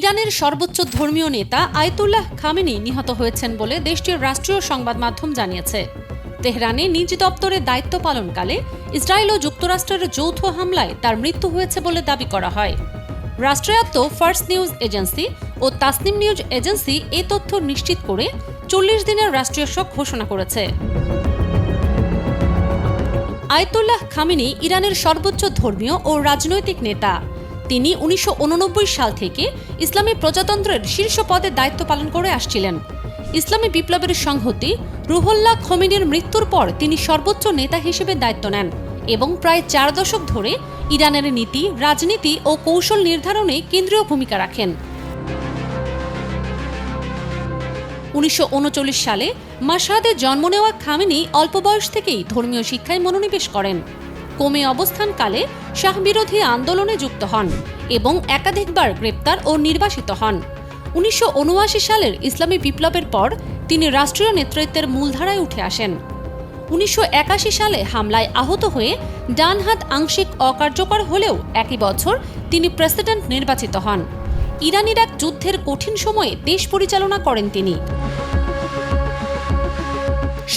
ইরানের সর্বোচ্চ ধর্মীয় নেতা আয়াতুল্লাহ খামেনি নিহত হয়েছেন বলে দেশটির রাষ্ট্রীয় সংবাদ মাধ্যম জানিয়েছে। তেহরানে নিজ দপ্তরে দায়িত্ব পালনকালে ইসরায়েল ও যুক্তরাষ্ট্রের যৌথ হামলায় তার মৃত্যু হয়েছে বলে দাবি করা হয়। রাষ্ট্রায়ত্ত ফার্স্ট নিউজ এজেন্সি ও তাসনিম নিউজ এজেন্সি এ তথ্য নিশ্চিত করে ৪০ দিনের রাষ্ট্রীয় শোক ঘোষণা করেছে। আয়াতুল্লাহ খামেনি ইরানের সর্বোচ্চ ধর্মীয় ও রাজনৈতিক নেতা। তিনি ১৯৮৯ সাল থেকে ইসলামী প্রজাতন্ত্রের শীর্ষ পদে দায়িত্ব পালন করে আসছিলেন। ইসলামী বিপ্লবের সংহতি রুহুল্লাহ খোমেনির মৃত্যুর পর তিনি সর্বোচ্চ নেতা হিসেবে দায়িত্ব নেন এবং প্রায় ৪ দশক ধরে ইরানের নীতি, রাজনীতি ও কৌশল নির্ধারণে কেন্দ্রীয় ভূমিকা রাখেন। ১৯৩৯ সালে মাশহাদে জন্ম নেওয়া খামেনি অল্প বয়স থেকেই ধর্মীয় শিক্ষায় মনোনিবেশ করেন। কোমে অবস্থানকালে শাহবিরোধী আন্দোলনে যুক্ত হন এবং একাধিকবার গ্রেপ্তার ও নির্বাসিত হন। ১৯৭৯ সালের ইসলামী বিপ্লবের পর তিনি রাষ্ট্রীয় নেতৃত্বের মূলধারায় উঠে আসেন। ১৯৮১ সালে হামলায় আহত হয়ে ডান হাত আংশিক অকার্যকর হলেও একই বছর তিনি প্রেসিডেন্ট নির্বাচিত হন। ইরান ইরাক যুদ্ধের কঠিন সময়ে দেশ পরিচালনা করেন তিনি।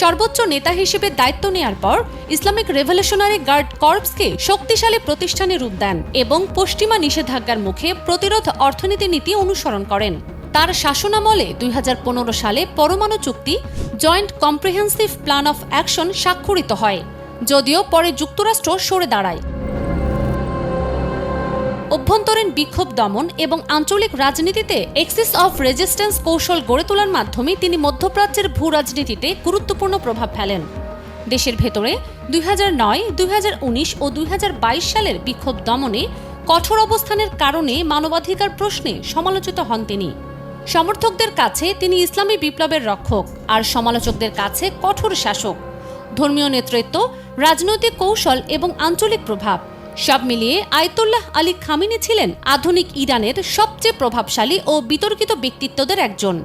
সর্বোচ্চ নেতা হিসেবে দায়িত্ব নেয়ার পর ইসলামিক রেভলিউশনারি গার্ড কর্পসকে শক্তিশালী প্রতিষ্ঠানে রূপ দেন এবং পশ্চিমা নিষেধাজ্ঞার মুখে প্রতিরোধ অর্থনীতি নীতি অনুসরণ করেন। তার শাসনামলে ২০১৫ সালে পরমাণু চুক্তি joint comprehensive plan of action স্বাক্ষরিত হয়, যদিও পরে যুক্তরাষ্ট্র সরে দাঁড়ায়। অভ্যন্তরীণ বিক্ষোভ দমন এবং আঞ্চলিক রাজনীতিতে এক্সিস অফ রেজিস্ট্যান্স কৌশল গড়ে তোলার মাধ্যমে তিনি মধ্যপ্রাচ্যের ভূ রাজনীতিতে গুরুত্বপূর্ণ প্রভাব ফেলেন। দেশের ভেতরে ২০০৯, ২০১৯ ও ২০২২ সালের বিক্ষোভ দমনে কঠোর অবস্থানের কারণে মানবাধিকার প্রশ্নে সমালোচিত হন তিনি। সমর্থকদের কাছে তিনি ইসলামী বিপ্লবের রক্ষক, আর সমালোচকদের কাছে কঠোর শাসক। ধর্মীয় নেতৃত্ব, রাজনৈতিক কৌশল এবং আঞ্চলিক প্রভাব সব মিলিয়ে আয়াতুল্লাহ আলী খামেনি ছিলেন আধুনিক ইরানের সবচেয়ে প্রভাবশালী ও বিতর্কিত ব্যক্তিত্বদের একজন।